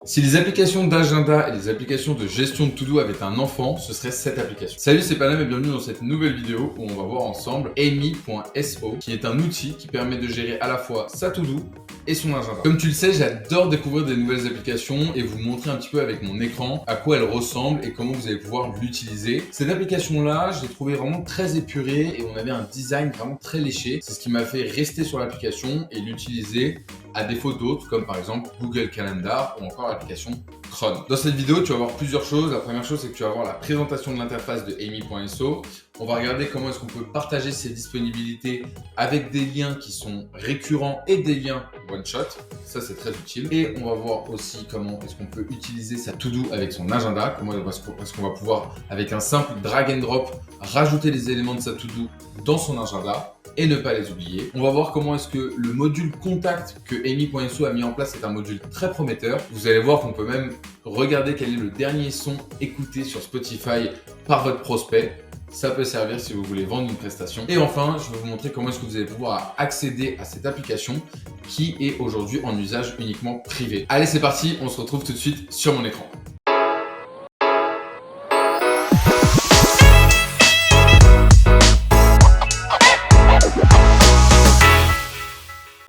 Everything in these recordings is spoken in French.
Si les applications d'agenda et les applications de gestion de to-do avaient un enfant, ce serait cette application. Salut, c'est Panam et bienvenue dans cette nouvelle vidéo où on va voir ensemble Amy.so, qui est un outil qui permet de gérer à la fois sa to-do et son agenda. Comme tu le sais, j'adore découvrir des nouvelles applications et vous montrer un petit peu avec mon écran à quoi elles ressemblent et comment vous allez pouvoir l'utiliser. Cette application-là, je l'ai trouvée vraiment très épurée et on avait un design vraiment très léché. C'est ce qui m'a fait rester sur l'application et l'utiliser à défaut d'autres, comme par exemple Google Calendar ou encore l'application Chrome. Dans cette vidéo, tu vas voir plusieurs choses. La première chose, c'est que tu vas voir la présentation de l'interface de Amy.so. On va regarder comment est-ce qu'on peut partager ses disponibilités avec des liens qui sont récurrents et des liens one-shot. Ça, c'est très utile. Et on va voir aussi comment est-ce qu'on peut utiliser sa to-do avec son agenda. Comment est-ce qu'on va pouvoir, avec un simple drag and drop, rajouter les éléments de sa to-do dans son agenda et ne pas les oublier. On va voir comment est-ce que le module contact que Amy.so a mis en place est un module très prometteur. Vous allez voir qu'on peut même regarder quel est le dernier son écouté sur Spotify par votre prospect. Ça peut servir si vous voulez vendre une prestation. Et enfin, je vais vous montrer comment est-ce que vous allez pouvoir accéder à cette application qui est aujourd'hui en usage uniquement privé. Allez, c'est parti, on se retrouve tout de suite sur mon écran.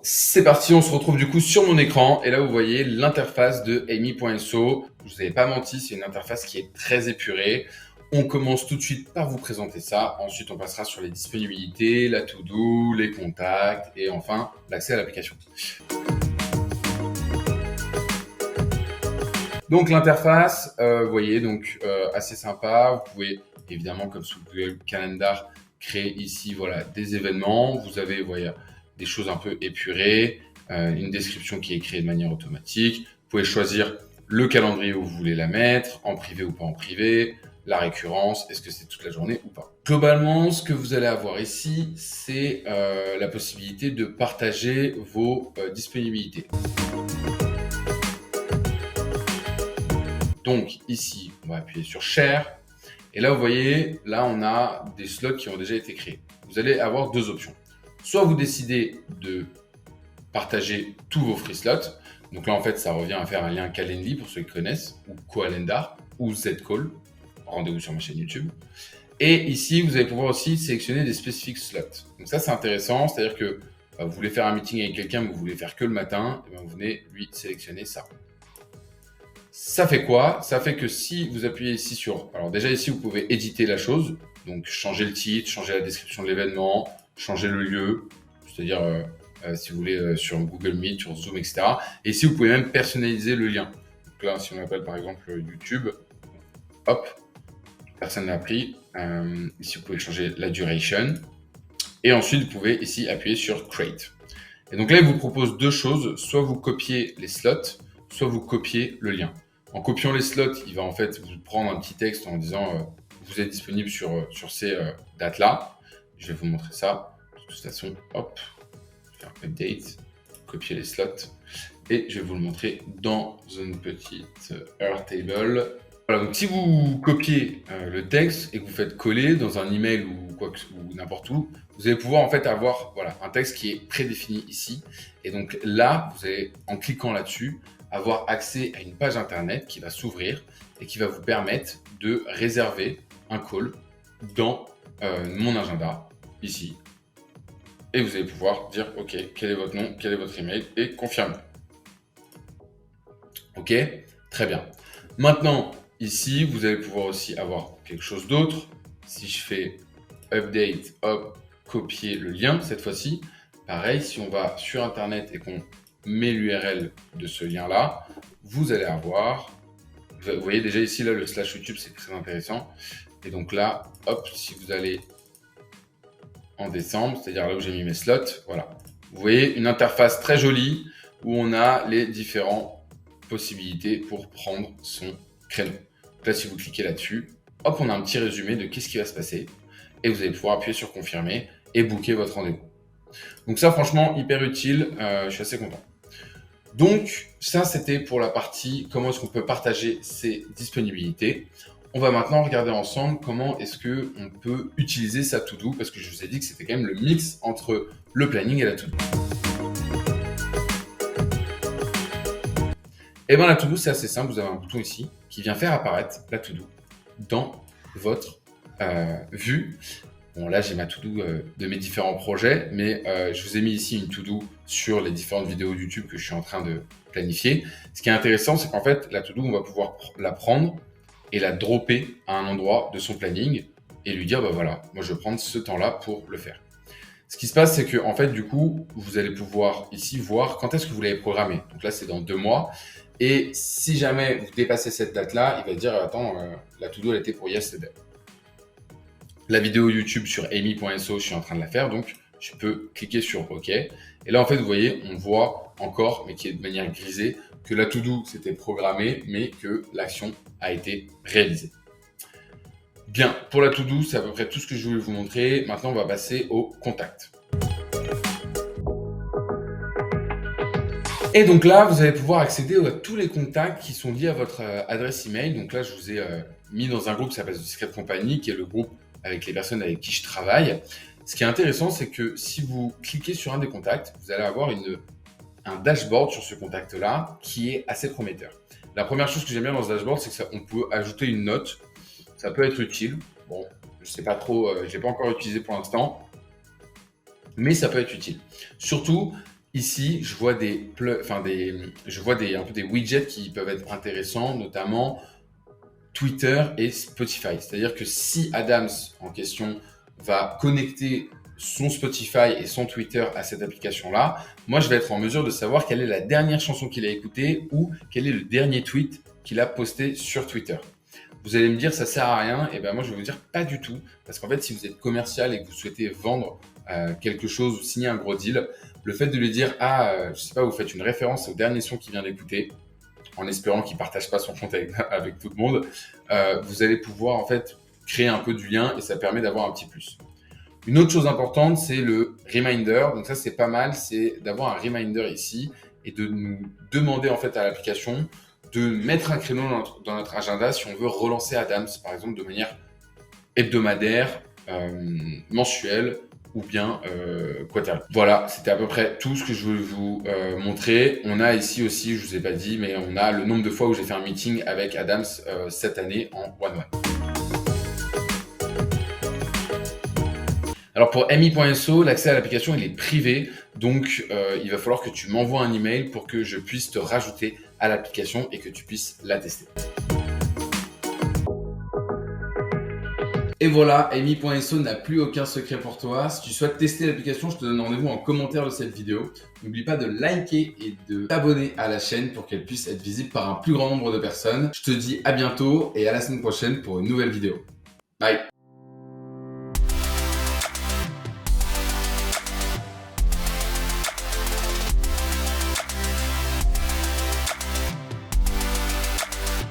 C'est parti, on se retrouve du coup sur mon écran et là vous voyez l'interface de Amy.so. Je vous avais pas menti, c'est une interface qui est très épurée. On commence tout de suite par vous présenter ça. Ensuite, on passera sur les disponibilités, la to-do, les contacts et enfin l'accès à l'application. Donc l'interface, vous voyez, donc assez sympa. Vous pouvez évidemment, comme sous Google Calendar, créer ici voilà des événements. Vous avez voyez, des choses un peu épurées, une description qui est créée de manière automatique. Vous pouvez choisir le calendrier où vous voulez la mettre, en privé ou pas en privé, la récurrence, est-ce que c'est toute la journée ou pas. Globalement, ce que vous allez avoir ici, c'est la possibilité de partager vos disponibilités. Donc ici, on va appuyer sur Share. Et là, vous voyez, là, on a des slots qui ont déjà été créés. Vous allez avoir deux options. Soit vous décidez de partager tous vos free slots. Donc là, en fait, ça revient à faire un lien Calendly pour ceux qui connaissent, ou Calendar, ou Zcall. Rendez-vous sur ma chaîne YouTube. Et ici, vous allez pouvoir aussi sélectionner des spécifiques slots. Donc ça, c'est intéressant. C'est-à-dire que vous voulez faire un meeting avec quelqu'un, mais vous voulez faire que le matin, et bien vous venez lui sélectionner ça. Ça fait quoi? Ça fait que si vous appuyez ici sur... Alors déjà ici, vous pouvez éditer la chose. Donc changer le titre, changer la description de l'événement, changer le lieu. C'est-à-dire si vous voulez sur Google Meet, sur Zoom, etc. Et ici, vous pouvez même personnaliser le lien. Donc là, si on appelle par exemple YouTube, hop, personne n'a pris. Ici, vous pouvez changer la duration. Et ensuite, vous pouvez ici appuyer sur Create. Et donc là, il vous propose deux choses. Soit vous copiez les slots, soit vous copiez le lien. En copiant les slots, il va en fait vous prendre un petit texte en disant vous êtes disponible sur ces dates-là. Je vais vous montrer ça. De toute façon, hop, faire update, copier les slots. Et je vais vous le montrer dans une petite Airtable. Voilà, donc si vous copiez le texte et que vous faites coller dans un email ou n'importe où, vous allez pouvoir en fait avoir voilà, un texte qui est prédéfini ici. Et donc là, vous allez, en cliquant là-dessus, avoir accès à une page internet qui va s'ouvrir et qui va vous permettre de réserver un call dans mon agenda, ici. Et vous allez pouvoir dire, OK, quel est votre nom, quel est votre email et confirmer. OK, très bien. Maintenant, ici, vous allez pouvoir aussi avoir quelque chose d'autre. Si je fais update, hop, copier le lien cette fois-ci. Pareil, si on va sur Internet et qu'on met l'URL de ce lien-là, vous allez avoir, vous voyez déjà ici, là, le slash YouTube, c'est très intéressant. Et donc là, hop, si vous allez en décembre, c'est-à-dire là où j'ai mis mes slots, voilà. Vous voyez une interface très jolie où on a les différentes possibilités pour prendre son créneau. Donc là, si vous cliquez là-dessus, hop, on a un petit résumé de qu'est-ce qui va se passer et vous allez pouvoir appuyer sur confirmer et booker votre rendez-vous. Donc ça, franchement, hyper utile. Je suis assez content. Donc ça, c'était pour la partie comment est-ce qu'on peut partager ses disponibilités. On va maintenant regarder ensemble comment est-ce qu'on peut utiliser sa to-do parce que je vous ai dit que c'était quand même le mix entre le planning et la to-do. Et bien la to-do, c'est assez simple. Vous avez un bouton ici qui vient faire apparaître la to-do dans votre vue. Bon, là, j'ai ma to-do de mes différents projets, mais je vous ai mis ici une to-do sur les différentes vidéos YouTube que je suis en train de planifier. Ce qui est intéressant, c'est qu'en fait, la to-do, on va pouvoir la prendre et la dropper à un endroit de son planning et lui dire, bah voilà, moi je vais prendre ce temps-là pour le faire. Ce qui se passe, c'est que en fait, du coup, vous allez pouvoir ici voir quand est-ce que vous l'avez programmé. Donc là, c'est dans 2 mois. Et si jamais vous dépassez cette date-là, il va dire, attends, la to-do, elle était pour yesterday. La vidéo YouTube sur amy.so, je suis en train de la faire, donc je peux cliquer sur OK. Et là, en fait, vous voyez, on voit encore, mais qui est de manière grisée, que la to-do, c'était programmé, mais que l'action a été réalisée. Bien, pour la to-do, c'est à peu près tout ce que je voulais vous montrer. Maintenant, on va passer au contact. Et donc là, vous allez pouvoir accéder à tous les contacts qui sont liés à votre adresse email. Donc là, je vous ai mis dans un groupe qui s'appelle The Secret Company, qui est le groupe avec les personnes avec qui je travaille. Ce qui est intéressant, c'est que si vous cliquez sur un des contacts, vous allez avoir un dashboard sur ce contact-là qui est assez prometteur. La première chose que j'aime bien dans ce dashboard, c'est qu'on peut ajouter une note. Ça peut être utile. Bon, je ne sais pas trop, je ne l'ai pas encore utilisé pour l'instant, mais ça peut être utile. Surtout, ici, je vois un peu des widgets qui peuvent être intéressants, notamment Twitter et Spotify. C'est-à-dire que si Adams, en question, va connecter son Spotify et son Twitter à cette application-là, moi, je vais être en mesure de savoir quelle est la dernière chanson qu'il a écoutée ou quel est le dernier tweet qu'il a posté sur Twitter. Vous allez me dire, ça sert à rien. Et ben moi, je vais vous dire pas du tout. Parce qu'en fait, si vous êtes commercial et que vous souhaitez vendre quelque chose ou signer un gros deal, le fait de lui dire, je sais pas, vous faites une référence au dernier son qu'il vient d'écouter, en espérant qu'il partage pas son compte avec tout le monde, vous allez pouvoir en fait créer un peu du lien et ça permet d'avoir un petit plus. Une autre chose importante, c'est le reminder. Donc ça, c'est pas mal, c'est d'avoir un reminder ici et de nous demander en fait à l'application de mettre un créneau dans notre agenda si on veut relancer Adams, par exemple, de manière hebdomadaire, mensuelle ou bien quotidienne. Voilà, c'était à peu près tout ce que je voulais vous montrer. On a ici aussi, je vous ai pas dit, mais on a le nombre de fois où j'ai fait un meeting avec Adams cette année en one-one. Alors pour amy.so, l'accès à l'application il est privé, donc il va falloir que tu m'envoies un email pour que je puisse te rajouter à l'application et que tu puisses la tester. Et voilà, amy.so n'a plus aucun secret pour toi. Si tu souhaites tester l'application, je te donne rendez-vous en commentaire de cette vidéo. N'oublie pas de liker et de t'abonner à la chaîne pour qu'elle puisse être visible par un plus grand nombre de personnes. Je te dis à bientôt et à la semaine prochaine pour une nouvelle vidéo. Bye!